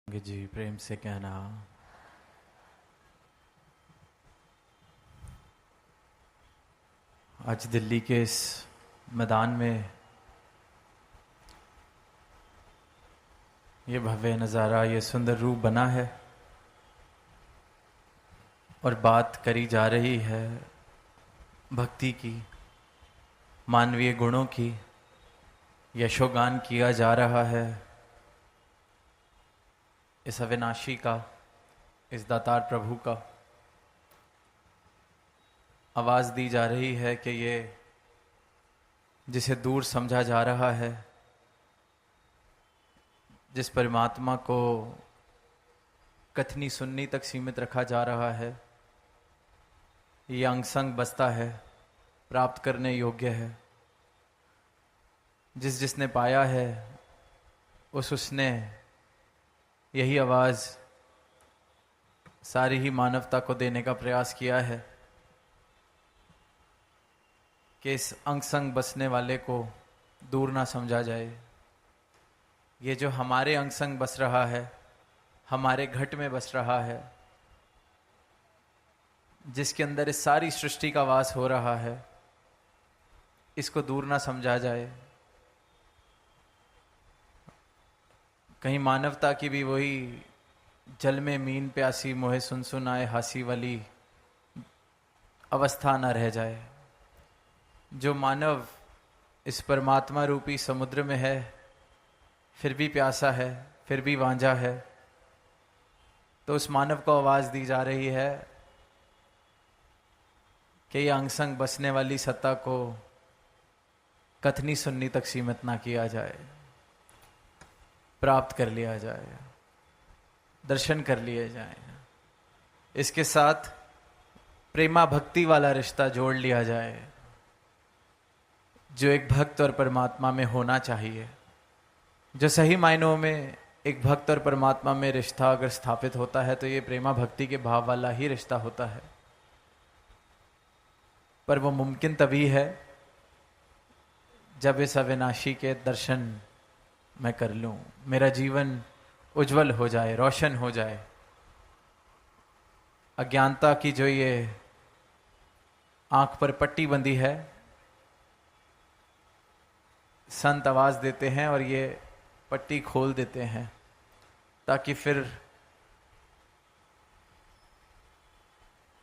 जी प्रेम से कहना। आज दिल्ली के इस मैदान में ये भव्य नज़ारा, ये सुंदर रूप बना है और बात करी जा रही है भक्ति की, मानवीय गुणों की, यशोगान किया जा रहा है इस अविनाशी का, इस दातार प्रभु का। आवाज़ दी जा रही है कि ये जिसे दूर समझा जा रहा है, जिस परमात्मा को कथनी सुननी तक सीमित रखा जा रहा है, ये अंग संग बसता है, प्राप्त करने योग्य है। जिसने पाया है उसने यही आवाज़ सारी ही मानवता को देने का प्रयास किया है कि इस अंग संग बसने वाले को दूर ना समझा जाए। ये जो हमारे अंग संग बस रहा है, हमारे घट में बस रहा है, जिसके अंदर इस सारी सृष्टि का वास हो रहा है, इसको दूर ना समझा जाए। कहीं मानवता की भी वही जल में मीन प्यासी मोहे सुन सुन आए हासी वाली अवस्था न रह जाए। जो मानव इस परमात्मा रूपी समुद्र में है, फिर भी प्यासा है, फिर भी वांझा है, तो उस मानव को आवाज़ दी जा रही है कि ये अंग संग बसने वाली सत्ता को कथनी सुननी तक सीमित ना किया जाए, प्राप्त कर लिया जाए, दर्शन कर लिए जाए। इसके साथ प्रेमा भक्ति वाला रिश्ता जोड़ लिया जाए जो एक भक्त और परमात्मा में होना चाहिए। जो सही मायनों में एक भक्त और परमात्मा में रिश्ता अगर स्थापित होता है तो ये प्रेमा भक्ति के भाव वाला ही रिश्ता होता है। पर वो मुमकिन तभी है जब इस अविनाशी के दर्शन मैं कर लूं, मेरा जीवन उज्जवल हो जाए, रोशन हो जाए। अज्ञानता की जो ये आंख पर पट्टी बंधी है, संत आवाज देते हैं और ये पट्टी खोल देते हैं ताकि फिर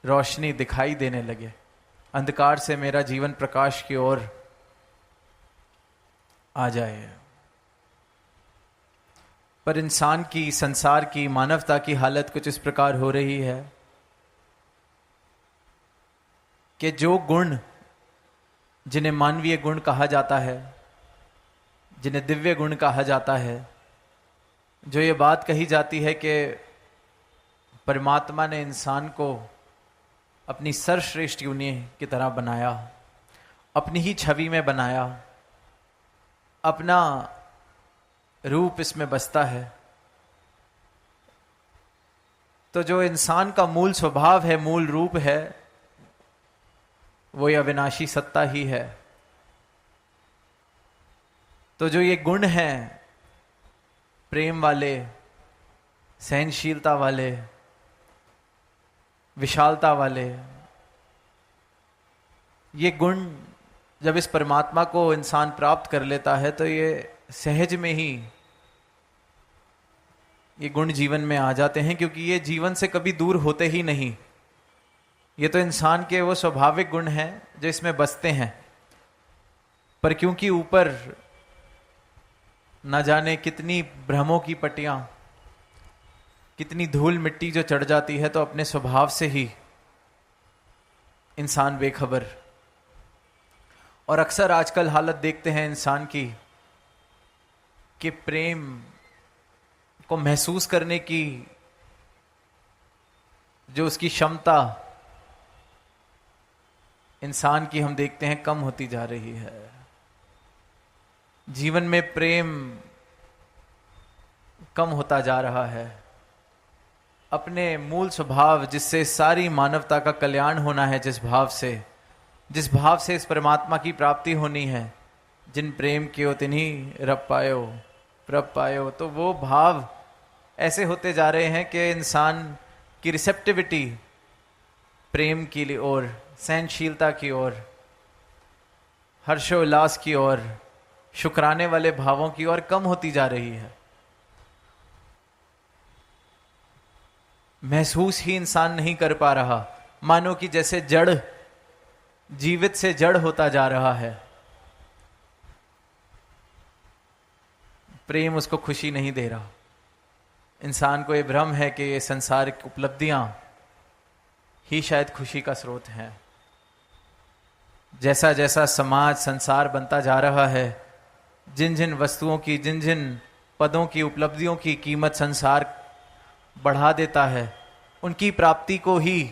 रोशनी दिखाई देने लगे। अंधकार से मेरा जीवन प्रकाश की ओर आ जाए। पर इंसान की, संसार की, मानवता की हालत कुछ इस प्रकार हो रही है कि जो गुण जिन्हें मानवीय गुण कहा जाता है, जिन्हें दिव्य गुण कहा जाता है, जो ये बात कही जाती है कि परमात्मा ने इंसान को अपनी सर्वश्रेष्ठ यूनि की तरह बनाया, अपनी ही छवि में बनाया, अपना रूप इसमें बसता है, तो जो इंसान का मूल स्वभाव है, मूल रूप है, वो ये अविनाशी सत्ता ही है। तो जो ये गुण हैं, प्रेम वाले, सहनशीलता वाले, विशालता वाले, ये गुण जब इस परमात्मा को इंसान प्राप्त कर लेता है तो ये सहज में ही ये गुण जीवन में आ जाते हैं, क्योंकि ये जीवन से कभी दूर होते ही नहीं। ये तो इंसान के वो स्वाभाविक गुण हैं जो इसमें बसते हैं। पर क्योंकि ऊपर न जाने कितनी भ्रमों की पट्टियां, कितनी धूल मिट्टी जो चढ़ जाती है, तो अपने स्वभाव से ही इंसान बेखबर। और अक्सर आजकल हालत देखते हैं इंसान की कि प्रेम को महसूस करने की जो उसकी क्षमता इंसान की, हम देखते हैं कम होती जा रही है। जीवन में प्रेम कम होता जा रहा है। अपने मूल स्वभाव, जिससे सारी मानवता का कल्याण होना है, जिस भाव से इस परमात्मा की प्राप्ति होनी है, जिन प्रेम कियो तिन्हीं रब पायो प्रभ पायो, तो वो भाव ऐसे होते जा रहे हैं कि इंसान की रिसेप्टिविटी प्रेम की ओर, सहनशीलता की ओर, हर्षोल्लास की ओर, शुक्राने वाले भावों की ओर कम होती जा रही है। महसूस ही इंसान नहीं कर पा रहा, मानो कि जैसे जड़ जीवित से जड़ होता जा रहा है। प्रेम उसको खुशी नहीं दे रहा। इंसान को ये भ्रम है कि ये संसारिक उपलब्धियां ही शायद खुशी का स्रोत हैं। जैसा जैसा समाज संसार बनता जा रहा है, जिन जिन वस्तुओं की, जिन जिन पदों की, उपलब्धियों की कीमत संसार बढ़ा देता है, उनकी प्राप्ति को ही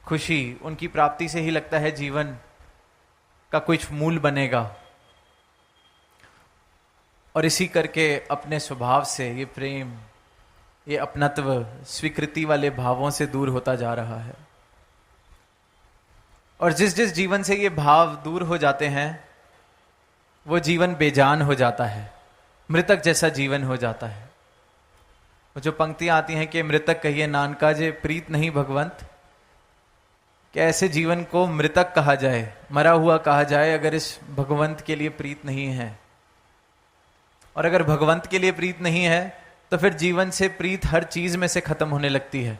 खुशी, उनकी प्राप्ति से ही लगता है जीवन का कुछ मूल बनेगा। और इसी करके अपने स्वभाव से ये प्रेम, ये अपनत्व, स्वीकृति वाले भावों से दूर होता जा रहा है। और जिस जिस जीवन से ये भाव दूर हो जाते हैं, वो जीवन बेजान हो जाता है, मृतक जैसा जीवन हो जाता है। वो जो पंक्तियां आती हैं कि मृतक कहिए नानका जे प्रीत नहीं भगवंत, कि ऐसे जीवन को मृतक कहा जाए, मरा हुआ कहा जाए, अगर इस भगवंत के लिए प्रीत नहीं है। और अगर भगवंत के लिए प्रीत नहीं है तो फिर जीवन से प्रीत हर चीज में से खत्म होने लगती है।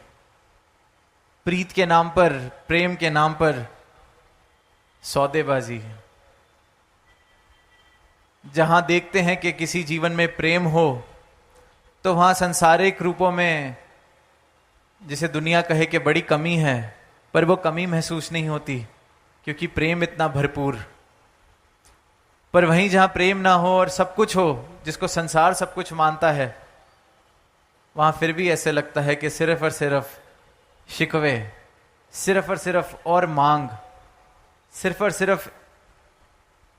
प्रीत के नाम पर, प्रेम के नाम पर सौदेबाजी। जहां देखते हैं कि किसी जीवन में प्रेम हो तो वहां सांसारिक रूपों में, जिसे दुनिया कहे कि बड़ी कमी है, पर वो कमी महसूस नहीं होती क्योंकि प्रेम इतना भरपूर। पर वहीं जहां प्रेम ना हो और सब कुछ हो, जिसको संसार सब कुछ मानता है, वहां फिर भी ऐसे लगता है कि सिर्फ और सिर्फ शिकवे, सिर्फ और सिर्फ और मांग, सिर्फ और सिर्फ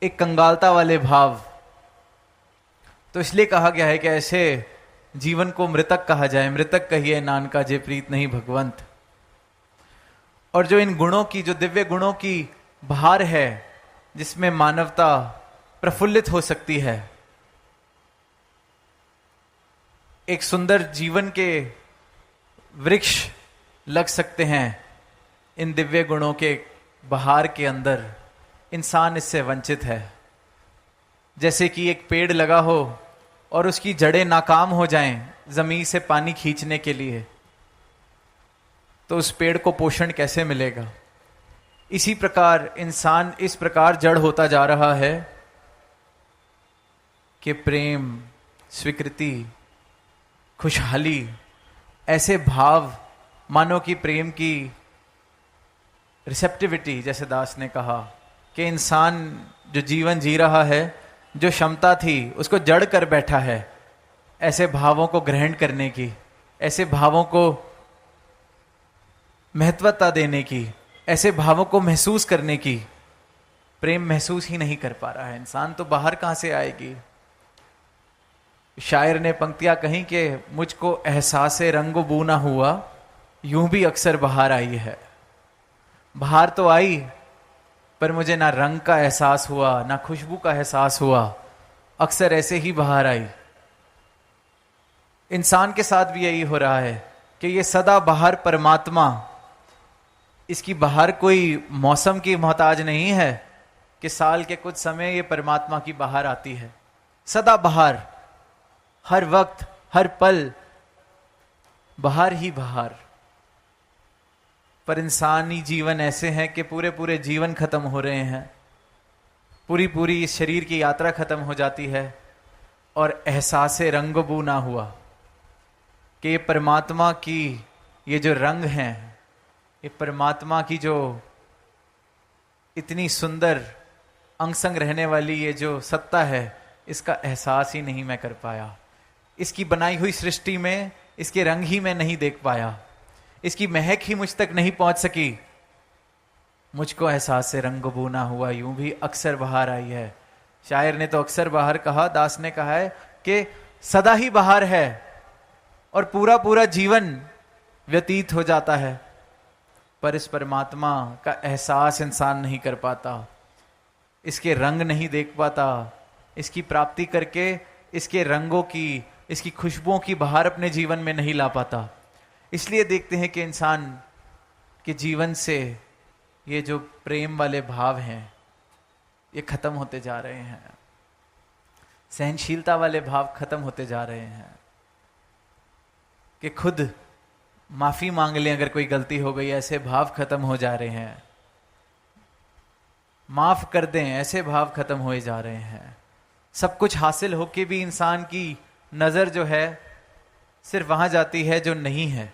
एक कंगालता वाले भाव। तो इसलिए कहा गया है कि ऐसे जीवन को मृतक कहा जाए। मृतक कहिए नानका जे प्रीत नहीं भगवंत। और जो इन गुणों की, जो दिव्य गुणों की बहार है, जिसमें मानवता प्रफुल्लित हो सकती है, एक सुंदर जीवन के वृक्ष लग सकते हैं, इन दिव्य गुणों के बहार के अंदर इंसान इससे वंचित है। जैसे कि एक पेड़ लगा हो और उसकी जड़ें नाकाम हो जाएं जमीन से पानी खींचने के लिए, तो उस पेड़ को पोषण कैसे मिलेगा? इसी प्रकार इंसान इस प्रकार जड़ होता जा रहा है कि प्रेम, स्वीकृति, खुशहाली, ऐसे भाव, मानो कि प्रेम की रिसेप्टिविटी, जैसे दास ने कहा कि इंसान जो जीवन जी रहा है, जो क्षमता थी उसको जड़ कर बैठा है ऐसे भावों को ग्रहण करने की, ऐसे भावों को महत्वता देने की, ऐसे भावों को महसूस करने की। प्रेम महसूस ही नहीं कर पा रहा है इंसान, तो बाहर कहां से आएगी? शायर ने पंक्तियां कहीं कि मुझको एहसासे रंग बू ना हुआ, यूं भी अक्सर बाहर आई है। बाहर तो आई, पर मुझे ना रंग का एहसास हुआ, ना खुशबू का एहसास हुआ, अक्सर ऐसे ही बाहर आई। इंसान के साथ भी यही हो रहा है कि ये सदा बाहर परमात्मा, इसकी बाहर कोई मौसम की मोहताज नहीं है कि साल के कुछ समय ये परमात्मा की बाहर आती है। सदा बाहर, हर वक्त, हर पल बाहर ही बाहर। पर इंसानी जीवन ऐसे हैं कि पूरे पूरे जीवन खत्म हो रहे हैं, पूरी पूरी इस शरीर की यात्रा खत्म हो जाती है और एहसासे रंग बू ना हुआ कि ये परमात्मा की ये जो रंग हैं, ये परमात्मा की जो इतनी सुंदर अंग संग रहने वाली ये जो सत्ता है, इसका एहसास ही नहीं मैं कर पाया। इसकी बनाई हुई सृष्टि में इसके रंग ही मैं नहीं देख पाया, इसकी महक ही मुझ तक नहीं पहुंच सकी। मुझको एहसास से रंग बू ना हुआ, यूं भी अक्सर बाहर आई है। शायर ने तो अक्सर बाहर कहा, दास ने कहा है कि सदा ही बाहर है और पूरा पूरा जीवन व्यतीत हो जाता है, पर इस परमात्मा का एहसास इंसान नहीं कर पाता, इसके रंग नहीं देख पाता। इसकी प्राप्ति करके इसके रंगों की, इसकी खुशबुओं की बहार अपने जीवन में नहीं ला पाता। इसलिए देखते हैं कि इंसान के जीवन से ये जो प्रेम वाले भाव हैं ये खत्म होते जा रहे हैं, सहनशीलता वाले भाव खत्म होते जा रहे हैं, कि खुद माफी मांग लें अगर कोई गलती हो गई, ऐसे भाव खत्म हो जा रहे हैं, माफ कर दें ऐसे भाव खत्म हुए जा रहे हैं। सब कुछ हासिल होके भी इंसान की नजर जो है सिर्फ वहां जाती है जो नहीं है,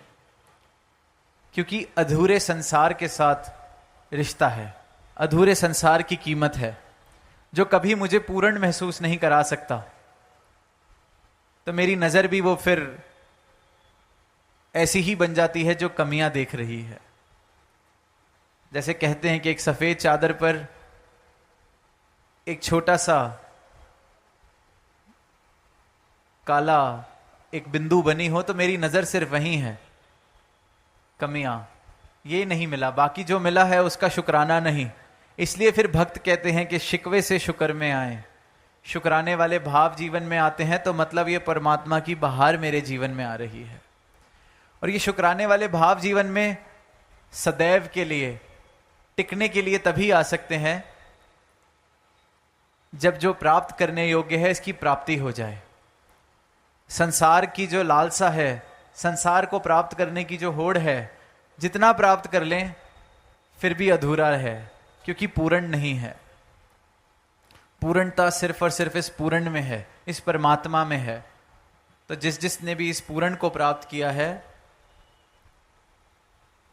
क्योंकि अधूरे संसार के साथ रिश्ता है, अधूरे संसार की कीमत है, जो कभी मुझे पूर्ण महसूस नहीं करा सकता। तो मेरी नजर भी वो फिर ऐसी ही बन जाती है जो कमियां देख रही है। जैसे कहते हैं कि एक सफेद चादर पर एक छोटा सा काला एक बिंदु बनी हो तो मेरी नजर सिर्फ वही है, कमियां, ये नहीं मिला, बाकी जो मिला है उसका शुक्राना नहीं। इसलिए फिर भक्त कहते हैं कि शिकवे से शुक्र में आए, शुक्राने वाले भाव जीवन में आते हैं तो मतलब ये परमात्मा की बहार मेरे जीवन में आ रही है। और ये शुक्राने वाले भाव जीवन में सदैव के लिए, टिकने के लिए तभी आ सकते हैं जब जो प्राप्त करने योग्य है इसकी प्राप्ति हो जाए। संसार की जो लालसा है, संसार को प्राप्त करने की जो होड़ है, जितना प्राप्त कर लें फिर भी अधूरा है, क्योंकि पूर्ण नहीं है। पूर्णता सिर्फ और सिर्फ इस पूर्ण में है, इस परमात्मा में है। तो जिसने भी इस पूर्ण को प्राप्त किया है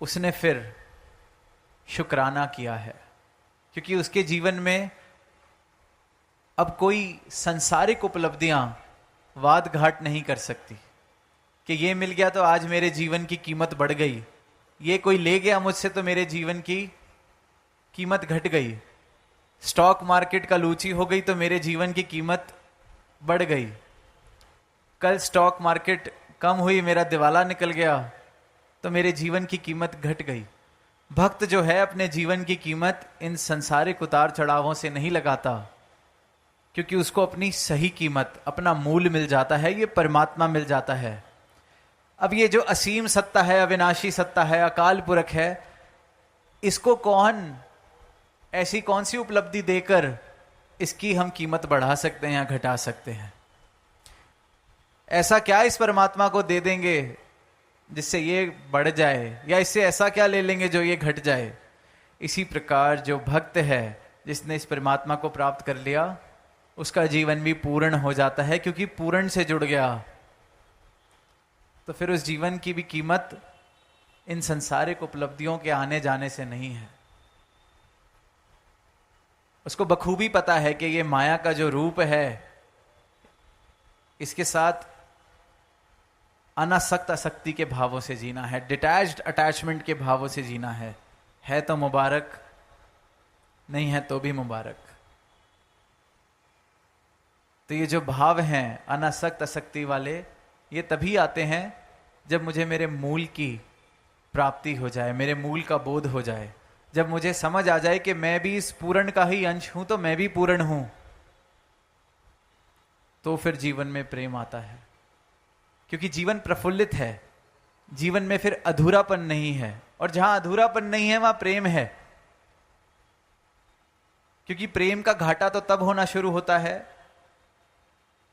उसने फिर शुक्राना किया है, क्योंकि उसके जीवन में अब कोई सांसारिक उपलब्धियां वाद घाट नहीं कर सकती कि ये मिल गया तो आज मेरे जीवन की कीमत बढ़ गई, ये कोई ले गया मुझसे तो मेरे जीवन की कीमत घट गई, स्टॉक मार्केट का लूची हो गई तो मेरे जीवन की कीमत बढ़ गई, कल स्टॉक मार्केट कम हुई, मेरा दिवाला निकल गया तो मेरे जीवन की कीमत घट गई। भक्त जो है अपने जीवन की कीमत इन संसारिक उतार चढ़ावों से नहीं लगाता, क्योंकि उसको अपनी सही कीमत, अपना मूल मिल जाता है, ये परमात्मा मिल जाता है। अब ये जो असीम सत्ता है, अविनाशी सत्ता है, अकाल पुरख है, इसको कौन, ऐसी कौन सी उपलब्धि देकर इसकी हम कीमत बढ़ा सकते हैं या घटा सकते हैं? ऐसा क्या इस परमात्मा को दे देंगे जिससे ये बढ़ जाए, या इससे ऐसा क्या ले लेंगे जो ये घट जाए? इसी प्रकार जो भक्त है, जिसने इस परमात्मा को प्राप्त कर लिया, उसका जीवन भी पूर्ण हो जाता है, क्योंकि पूर्ण से जुड़ गया। तो फिर उस जीवन की भी कीमत इन संसारिक उपलब्धियों के आने जाने से नहीं है। उसको बखूबी पता है कि ये माया का जो रूप है, इसके साथ अनासक्त आसक्ति के भावों से जीना है, डिटैच्ड अटैचमेंट के भावों से जीना है तो मुबारक, नहीं है तो भी मुबारक। तो ये जो भाव हैं अनासक्त आसक्ति वाले, ये तभी आते हैं जब मुझे मेरे मूल की प्राप्ति हो जाए, मेरे मूल का बोध हो जाए, जब मुझे समझ आ जाए कि मैं भी इस पूर्ण का ही अंश हूं तो मैं भी पूर्ण हूं, तो फिर जीवन में प्रेम आता है। क्योंकि जीवन प्रफुल्लित है, जीवन में फिर अधूरापन नहीं है, और जहां अधूरापन नहीं है वहां प्रेम है। क्योंकि प्रेम का घाटा तो तब होना शुरू होता है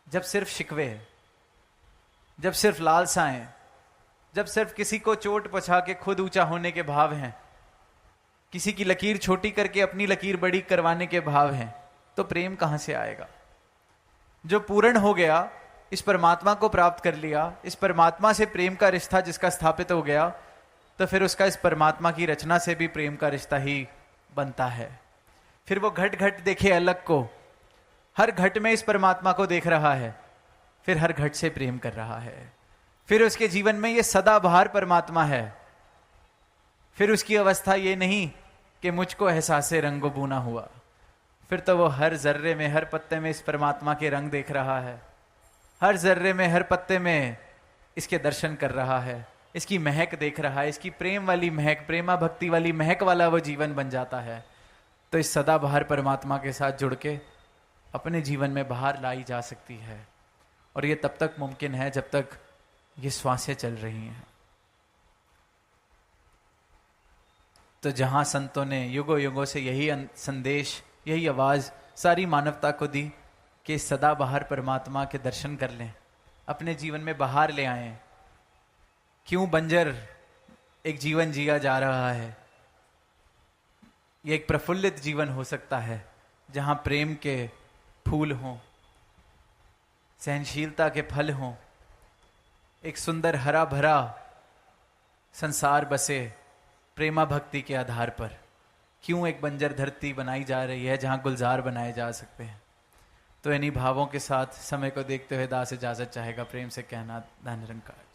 जब सिर्फ शिकवे, जब सिर्फ लालसाएं, जब सिर्फ किसी को चोट पहुंचा के खुद ऊंचा होने के भाव हैं, किसी की लकीर छोटी करके अपनी लकीर बड़ी करवाने के भाव हैं, तो प्रेम कहां से आएगा? जो पूर्ण हो गया, इस परमात्मा को प्राप्त कर लिया, इस परमात्मा से प्रेम का रिश्ता जिसका स्थापित हो गया, तो फिर उसका इस परमात्मा की रचना से भी प्रेम का रिश्ता ही बनता है। फिर वो घट घट देखे अलग को, हर घट में इस परमात्मा को देख रहा है, फिर हर घट से प्रेम कर रहा है। फिर उसके जीवन में ये सदाबहार परमात्मा है। फिर उसकी अवस्था ये नहीं कि मुझको एहसासे रंगो बूना हुआ, फिर तो वो हर जर्रे में, हर पत्ते में इस परमात्मा के रंग देख रहा है, हर जर्रे में, हर पत्ते में इसके दर्शन कर रहा है, इसकी महक देख रहा है, इसकी प्रेम वाली महक, प्रेमा भक्ति वाली महक वाला वो जीवन बन जाता है। तो इस सदाबहार परमात्मा के साथ जुड़ के अपने जीवन में बाहर लाई जा सकती है। और ये तब तक मुमकिन है जब तक ये श्वासें चल रही हैं। तो जहां संतों ने युगों युगों से यही संदेश, यही आवाज सारी मानवता को दी कि सदाबहार परमात्मा के दर्शन कर लें, अपने जीवन में बाहर ले आएं। क्यों बंजर एक जीवन जिया जा रहा है? ये एक प्रफुल्लित जीवन हो सकता है जहां प्रेम के फूल हों, सहनशीलता के फल हों, एक सुंदर हरा भरा संसार बसे प्रेमा भक्ति के आधार पर। क्यों एक बंजर धरती बनाई जा रही है जहां गुलजार बनाए जा सकते हैं? तो इन्हीं भावों के साथ समय को देखते हुए दास इजाजत चाहेगा प्रेम से कहना, धन निरंकार।